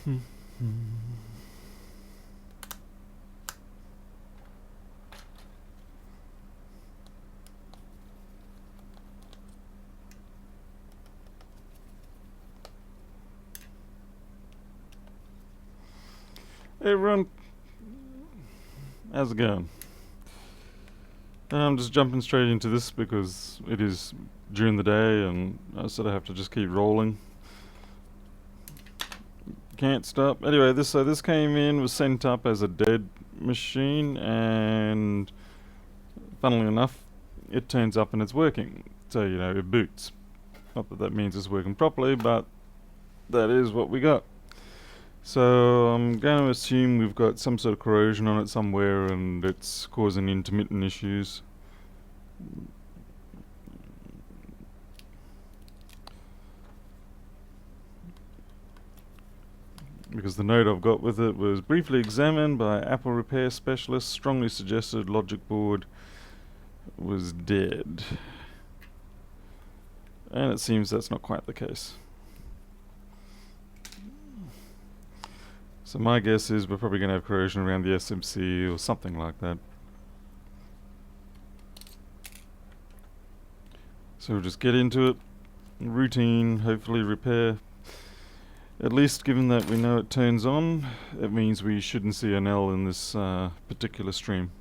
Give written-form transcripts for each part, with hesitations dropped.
Hey everyone, how's it going? I'm just jumping straight into this because it is during the day and I sort of have to just keep rolling. Can't stop. Anyway, this came in, was sent up as a dead machine, and funnily enough, it turns up and it's working. So, you know, it boots. Not that that means it's working properly, but that is what we got. So I'm going to assume we've got some sort of corrosion on it somewhere and it's causing intermittent issues. Because the note I've got with it was briefly examined by Apple repair specialist, strongly suggested logic board was dead. And it seems that's not quite the case. So my guess is we're probably going to have corrosion around the SMC or something like that. So we'll just get into it. Routine, hopefully repair. At least given that we know it turns on, it means we shouldn't see an L in this particular stream.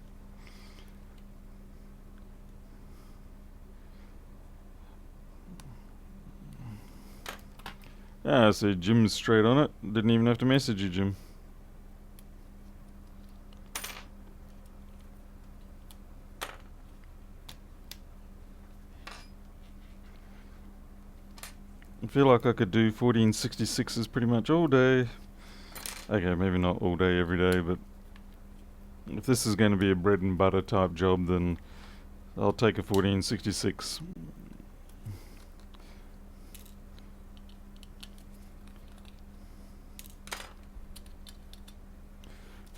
Ah, so Jim's straight on it. Didn't even have to message you, Jim. I feel like I could do 1466s pretty much all day. Okay, maybe not all day every day, but if this is going to be a bread and butter type job, then I'll take a 1466.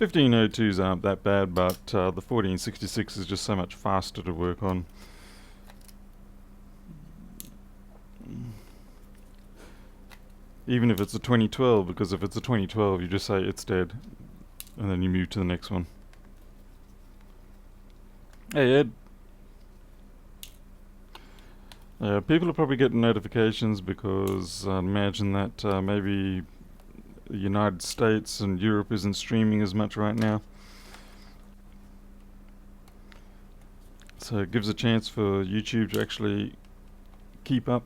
$1502s aren't that bad, but the 1466 is just so much faster to work on. Even if it's a 2012, because if it's a 2012 you just say it's dead and then you move to the next one. Hey Ed. People are probably getting notifications because I imagine that maybe the United States and Europe isn't streaming as much right now. So it gives a chance for YouTube to actually keep up.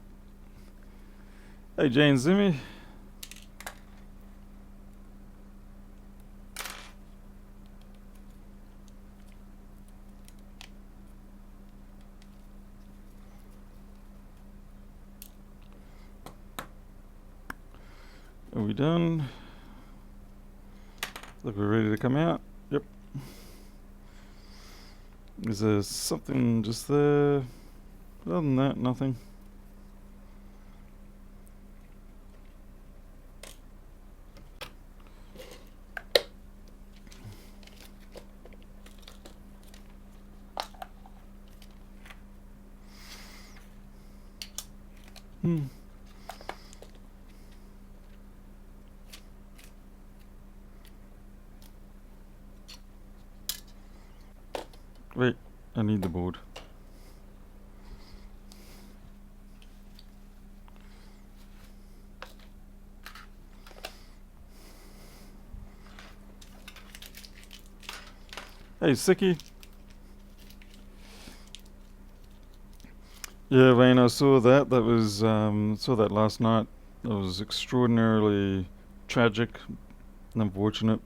Hey Jane Zimmy. Are we done? Look, we're ready to come out. Yep. Is there something just there? Other than that, nothing. Wait, I need the board. Hey, Sicky. Yeah, Wayne, I saw that. That was saw that last night. That was extraordinarily tragic and unfortunate.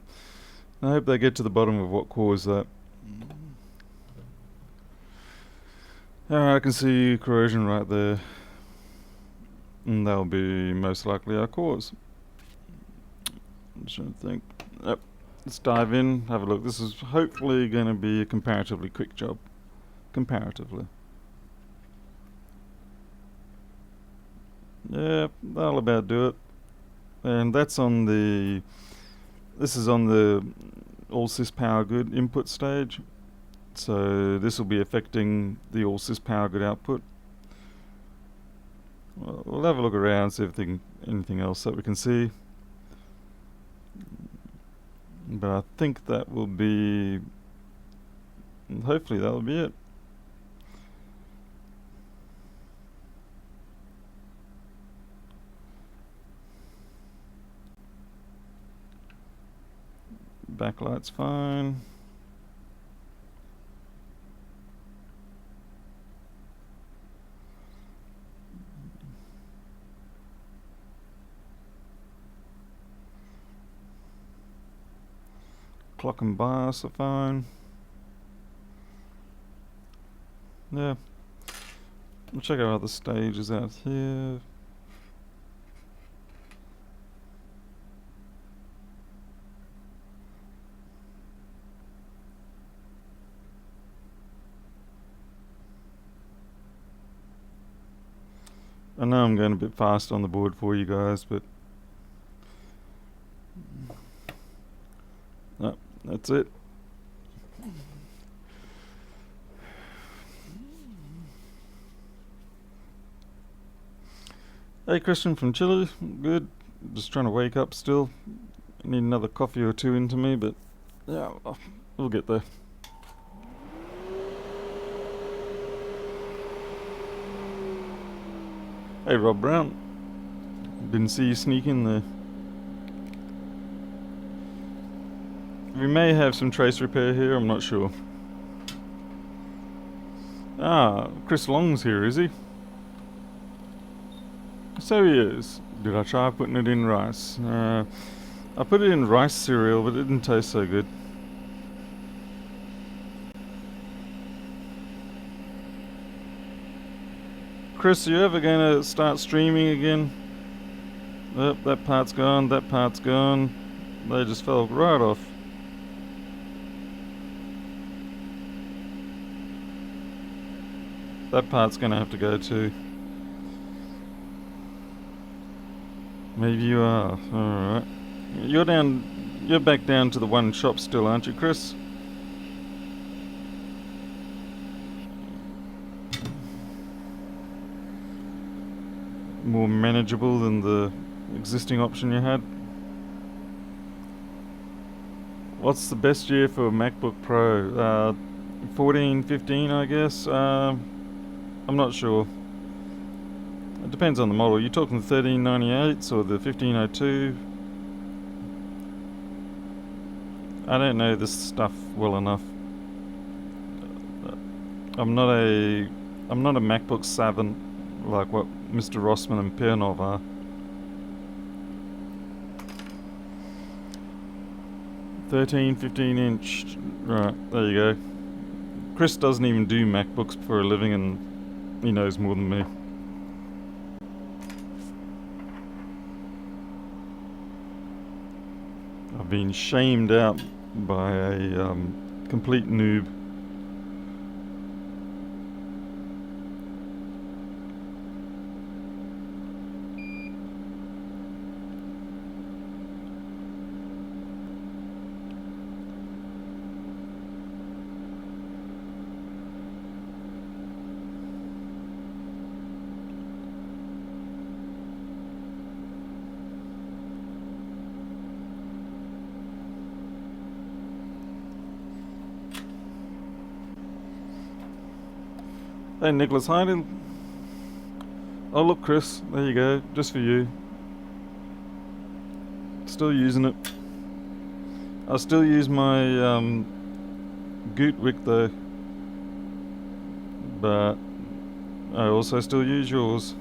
I hope they get to the bottom of what caused that. Alright, I can see corrosion right there. And that'll be most likely our cause. I'm just trying to think. Yep. Let's dive in, have a look. This is hopefully going to be a comparatively quick job. Comparatively. Yeah, that'll about do it. And that's on the... This is on the all-sys power good input stage. So this will be affecting the all-sys power good output. We'll have a look around, see if anything else that we can see. But I think that will be, hopefully that'll be it. Backlight's fine. Clock and bias are fine. Yeah. We'll check out other stages out here. I know I'm going a bit fast on the board for you guys, but no, that's it. Hey, Christian from Chile, good. Just trying to wake up still. Need another coffee or two into me, but yeah, we'll get there. Hey, Rob Brown. Didn't see you sneak in there. We may have some trace repair here, I'm not sure. Ah, Chris Long's here, is he? So he is. Did I try putting it in rice? I put it in rice cereal, but it didn't taste so good. Chris, are you ever going to start streaming again? Yep, that part's gone, that part's gone. They just fell right off. That part's going to have to go too. Maybe you are. Alright. You're back down to the one shop still, aren't you, Chris? More manageable than the existing option you had. What's the best year for a MacBook Pro? 14, 15, I guess. I'm not sure. It depends on the model. You're talking the 1398s or the 1502? I don't know this stuff well enough. I'm not a MacBook savant like what Mr. Rossman and Pernov are. $13, 15-inch. Right, there you go. Chris doesn't even do MacBooks for a living, and he knows more than me. I've been shamed out by a complete noob. Hey Nicholas Hyden. Oh look Chris, there you go, just for you. Still using it. I still use my Gootwick though. But I also still use yours.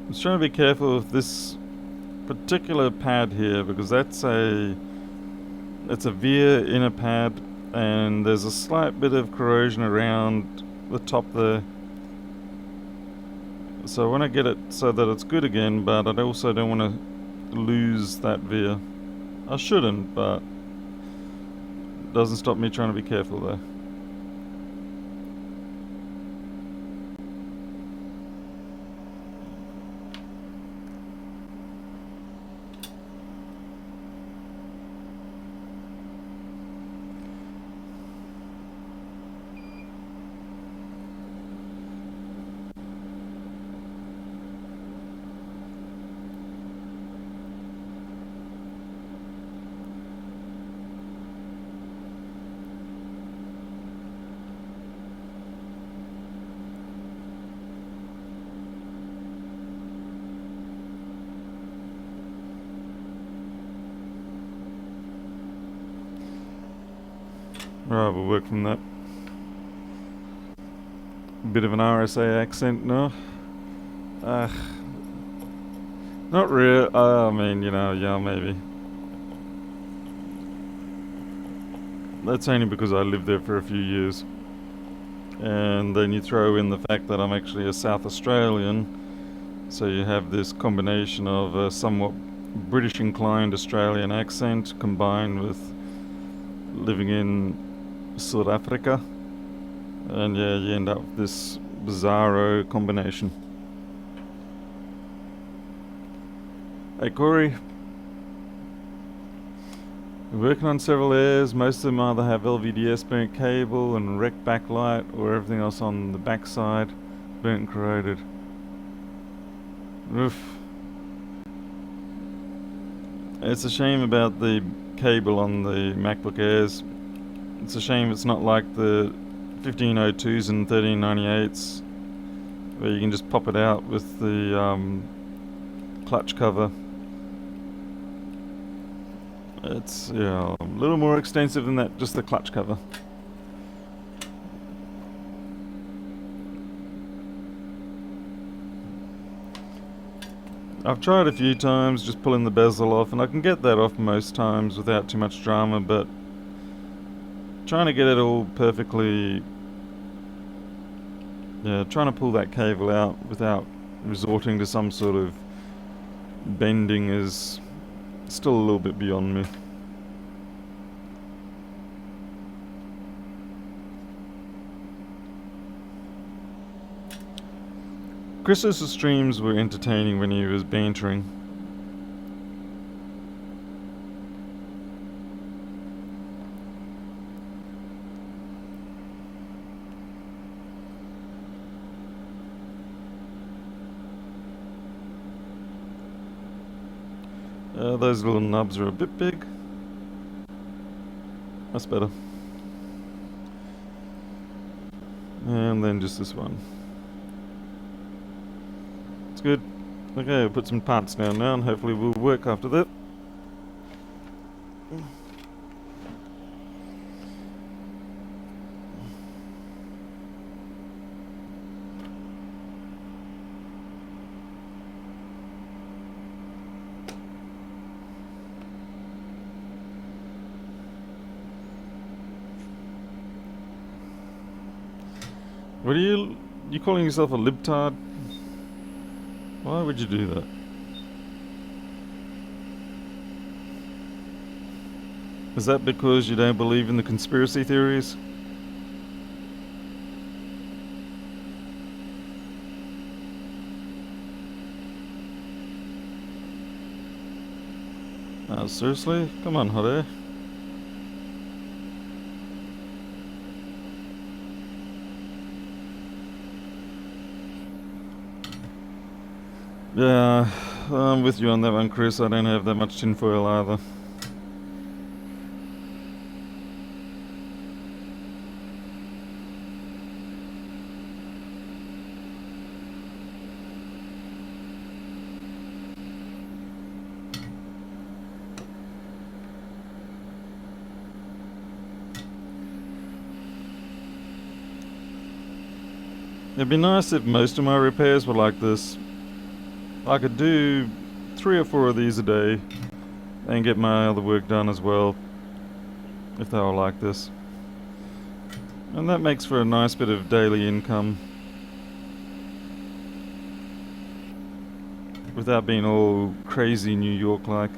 I was trying to be careful with this particular pad here because it's a veer inner pad and there's a slight bit of corrosion around the top there. So I want to get it so that it's good again, but I also don't want to lose that veer. I shouldn't, but it doesn't stop me trying to be careful though. Right, we'll work from that. Bit of an RSA accent, no? Not real. I mean, yeah, maybe. That's only because I lived there for a few years. And then you throw in the fact that I'm actually a South Australian, so you have this combination of a somewhat British inclined Australian accent combined with living in South Africa, and yeah, you end up with this bizarro combination. Hey Corey, we're working on several Airs. Most of them either have LVDS burnt cable and wrecked backlight, or everything else on the backside burnt and corroded. Oof. It's a shame about the cable on the MacBook Airs. It's a shame it's not like the 1502s and 1398s, where you can just pop it out with the clutch cover. It's a little more extensive than that, just the clutch cover. I've tried a few times just pulling the bezel off, and I can get that off most times without too much drama, but trying to get it all perfectly, trying to pull that cable out without resorting to some sort of bending is still a little bit beyond me. Chris's streams were entertaining when he was bantering. Those little nubs are a bit big. That's better. And then just this one. It's good. Okay, we'll put some parts down now and hopefully we'll work after that. What are you calling yourself a libtard? Why would you do that? Is that because you don't believe in the conspiracy theories? Seriously? Come on, hot air. Yeah, I'm with you on that one, Chris. I don't have that much tinfoil either. It'd be nice if most of my repairs were like this. I could do 3 or 4 of these a day and get my other work done as well, if they were like this. And that makes for a nice bit of daily income without being all crazy New York like.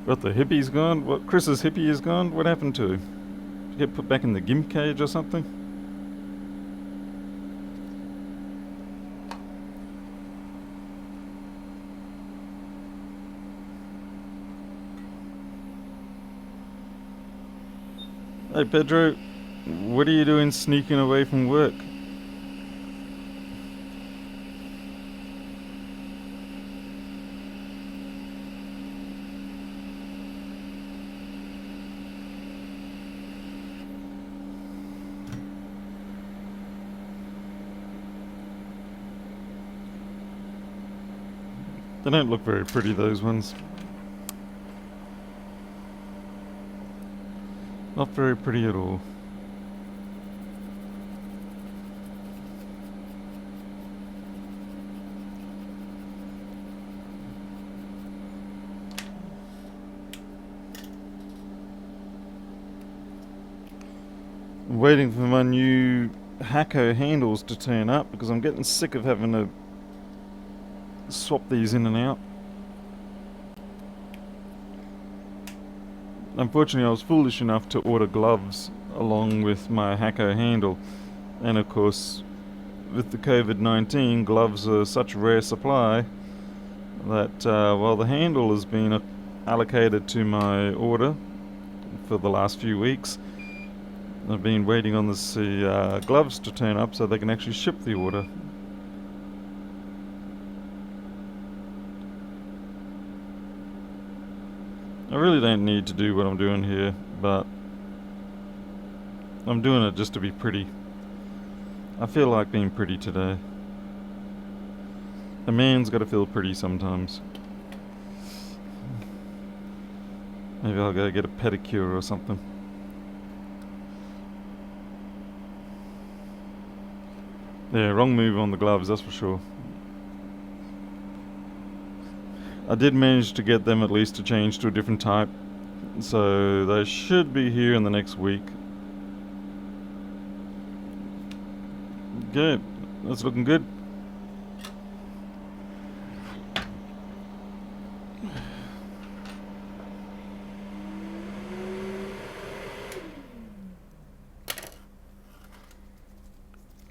What, the hippie's gone? What, Chris's hippie is gone? What happened to him? Did he get put back in the gimp cage or something? Hey Pedro, What are you doing sneaking away from work? They don't look very pretty, those ones. Not very pretty at all. I'm waiting for my new Hakko handles to turn up because I'm getting sick of having to swap these in and out. Unfortunately, I was foolish enough to order gloves along with my Hakko handle, and of course, with the COVID-19, gloves are such rare supply that while the handle has been allocated to my order for the last few weeks, I've been waiting on the gloves to turn up so they can actually ship the order. I really don't need to do what I'm doing here, but I'm doing it just to be pretty. I feel like being pretty today. A man's got to feel pretty sometimes. Maybe I'll go get a pedicure or something. Yeah, wrong move on the gloves, that's for sure. I did manage to get them at least to change to a different type, so they should be here in the next week. Okay, that's looking good.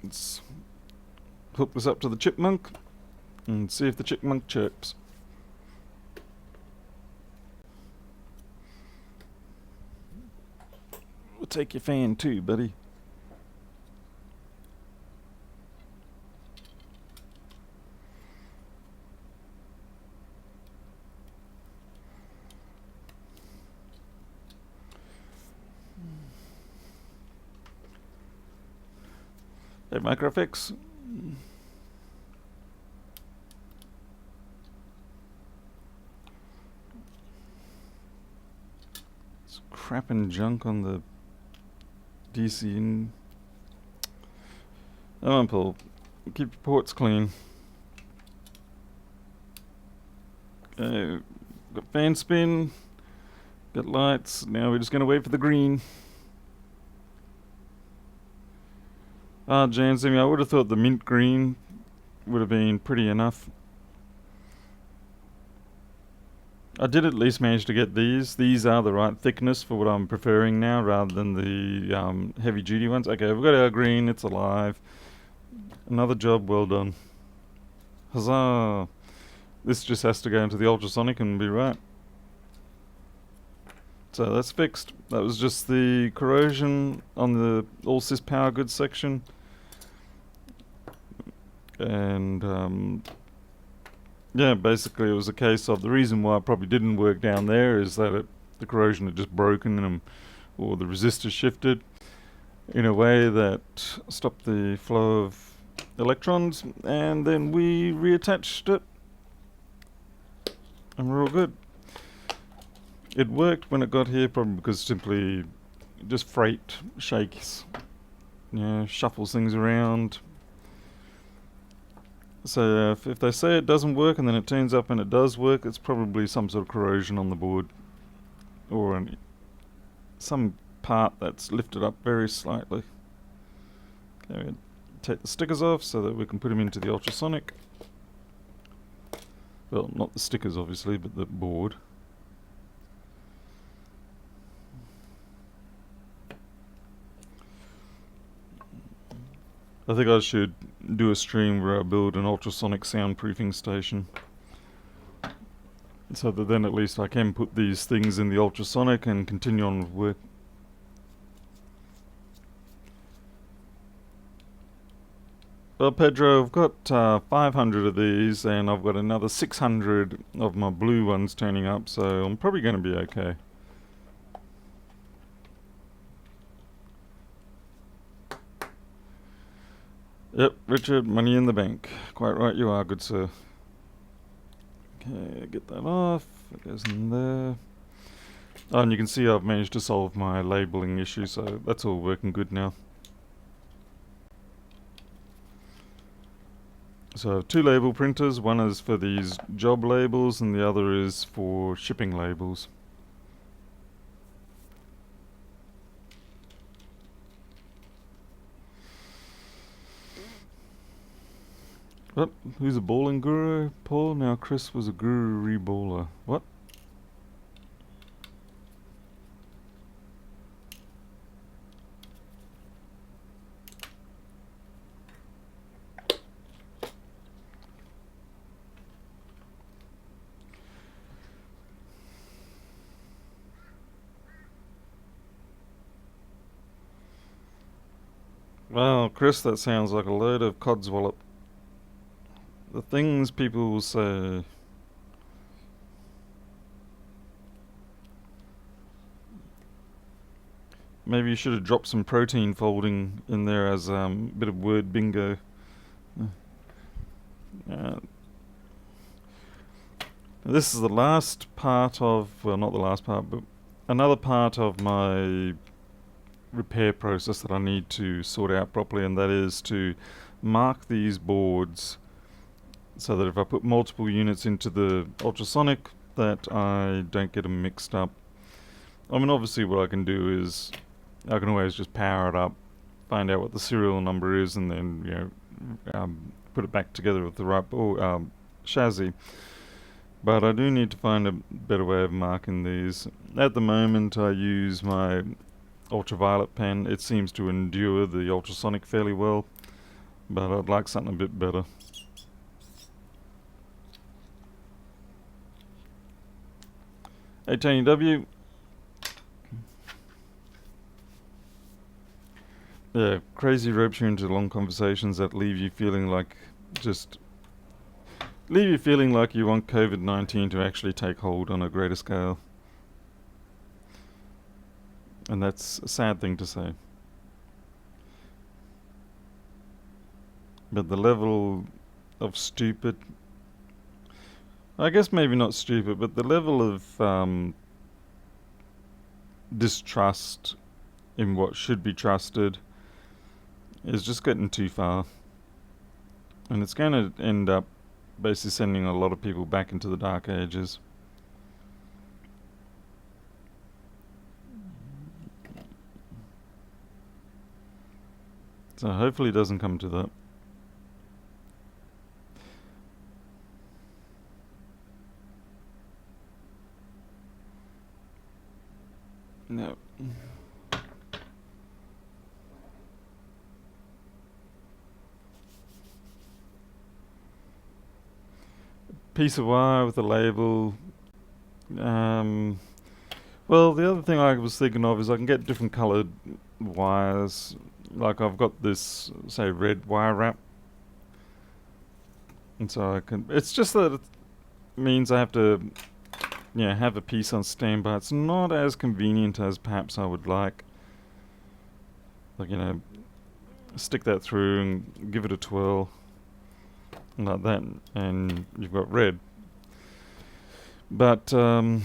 Let's hook this up to the chipmunk and see if the chipmunk chirps. We'll take your fan too, buddy. Hey, MicroFX. It's crap and junk on the DC. Come on, Paul. Keep your ports clean. Okay, got fan spin, got lights. Now we're just going to wait for the green. Ah, Jansimi, I would have thought the mint green would have been pretty enough. I did at least manage to get these. These are the right thickness for what I'm preferring now rather than the heavy duty ones. Okay, we've got our green, it's alive. Another job well done. Huzzah! This just has to go into the ultrasonic and be right. So that's fixed. That was just the corrosion on the all-sys power goods section. And yeah, basically it was a case of the reason why it probably didn't work down there is that the corrosion had just broken or the resistor shifted in a way that stopped the flow of electrons, and then we reattached it and we're all good. It worked when it got here, probably because simply just freight shakes, shuffles things around. So if they say it doesn't work and then it turns up and it does work, it's probably some sort of corrosion on the board or some part that's lifted up very slightly. Okay, we'll take the stickers off so that we can put them into the ultrasonic. Well, not the stickers obviously, but the board. I think I should do a stream where I build an ultrasonic soundproofing station, so that then at least I can put these things in the ultrasonic and continue on with work. Well, Pedro, I've got 500 of these, and I've got another 600 of my blue ones turning up, so I'm probably going to be okay. Yep, Richard, money in the bank. Quite right you are, good sir. Okay, get that off. It goes in there. Oh, and you can see I've managed to solve my labeling issue, so that's all working good now. So I have two label printers. One is for these job labels, and the other is for shipping labels. What? Who's a balling guru? Paul? Now Chris was a guru reballer. What? Well, Chris, that sounds like a load of codswallop. The things people will say. Maybe you should have dropped some protein folding in there as a bit of word bingo. Uh, this is the last part of, well, not the last part, but another part of my repair process that I need to sort out properly, and that is to mark these boards so that if I put multiple units into the ultrasonic, that I don't get them mixed up. I mean, obviously what I can do is I can always just power it up, find out what the serial number is, and then put it back together with the right chassis. But I do need to find a better way of marking these. At the moment I use my ultraviolet pen. It seems to endure the ultrasonic fairly well, but I'd like something a bit better. Hey Tony W. Yeah, crazy ropes you into long conversations that leave you feeling like you want COVID-19 to actually take hold on a greater scale. And that's a sad thing to say. But the level of stupid, I guess maybe not stupid, but the level of distrust in what should be trusted is just getting too far. And it's going to end up basically sending a lot of people back into the dark ages. So hopefully it doesn't come to that. No. Piece of wire with a label. Well, the other thing I was thinking of is I can get different coloured wires. Like I've got this, say, red wire wrap. And so I can... It's just that it means I have to, have a piece on standby. It's not as convenient as perhaps I would like. Like, stick that through and give it a twirl. Like that, and you've got red. But, I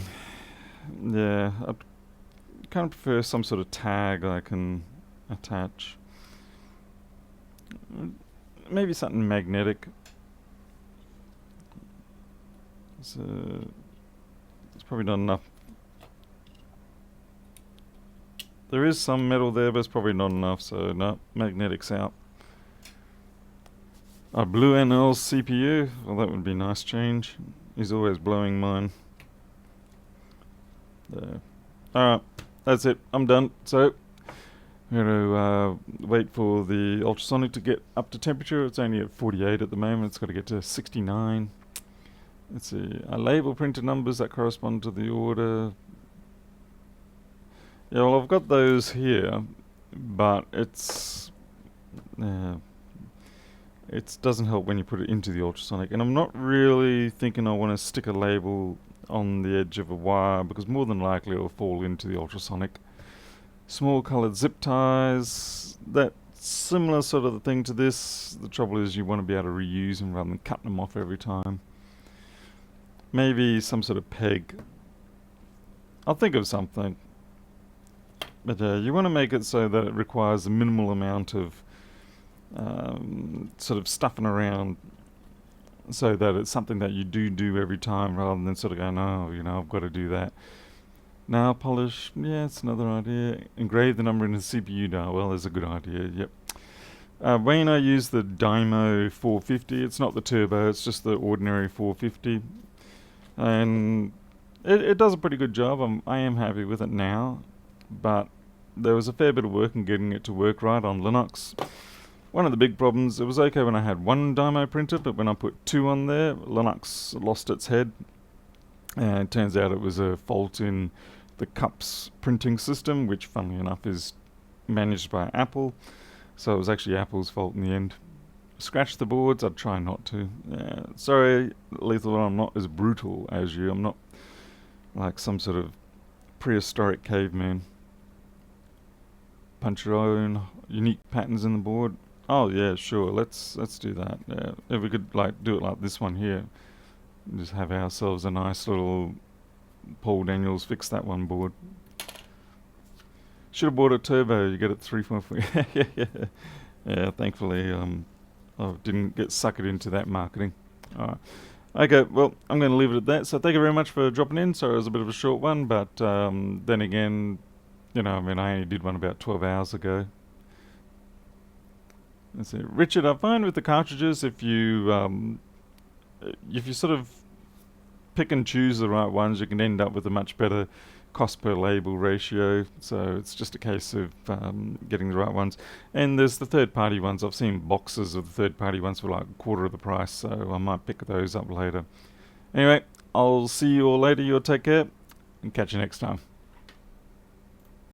kind of prefer some sort of tag I can attach. Maybe something magnetic. So it's probably not enough. There is some metal there, but it's probably not enough, so no, magnetic's out. A blue NL CPU, well that would be a nice change. He's always blowing mine. There. Alright, that's it, I'm done. So, I'm going to wait for the ultrasonic to get up to temperature. It's only at 48 at the moment, it's got to get to 69. Let's see, I label printed numbers that correspond to the order. Yeah, well I've got those here, but it's... It doesn't help when you put it into the ultrasonic. And I'm not really thinking I want to stick a label on the edge of a wire, because more than likely it'll fall into the ultrasonic. Small coloured zip ties, that similar sort of thing to this. The trouble is you want to be able to reuse them rather than cutting them off every time. Maybe some sort of peg. I'll think of something. But you want to make it so that it requires a minimal amount of sort of stuffing around, so that it's something that you do every time, rather than sort of going, oh, I've got to do that. Nail polish, yeah, it's another idea. Engrave the number in the CPU dial. Well, there's a good idea, yep. When I use the Dymo 450, it's not the turbo, it's just the ordinary 450. And it does a pretty good job. I am happy with it now, but there was a fair bit of work in getting it to work right on Linux. One of the big problems, it was okay when I had one Dymo printer, but when I put two on there, Linux lost its head. And it turns out it was a fault in the cups printing system, which funnily enough is managed by Apple. So it was actually Apple's fault in the end. Scratch the boards, I'd try not to. Sorry, Lethal, I'm not as brutal as you. I'm not like some sort of prehistoric caveman. Punch your own unique patterns in the board. Oh yeah, sure, let's do that. Yeah. If we could do it like this one here. Just have ourselves a nice little Paul Daniels fix that one board. Should have bought a turbo. You get it 3.4. Yeah, thankfully I didn't get suckered into that marketing. Alright. Okay, well, I'm going to leave it at that. So thank you very much for dropping in. Sorry it was a bit of a short one, but then again, I only did one about 12 hours ago. Let's see. Richard, I find with the cartridges, if you sort of pick and choose the right ones, you can end up with a much better cost per label ratio. So it's just a case of getting the right ones. And there's the third-party ones. I've seen boxes of the third-party ones for like a quarter of the price, so I might pick those up later. Anyway, I'll see you all later. You'll take care, and catch you next time.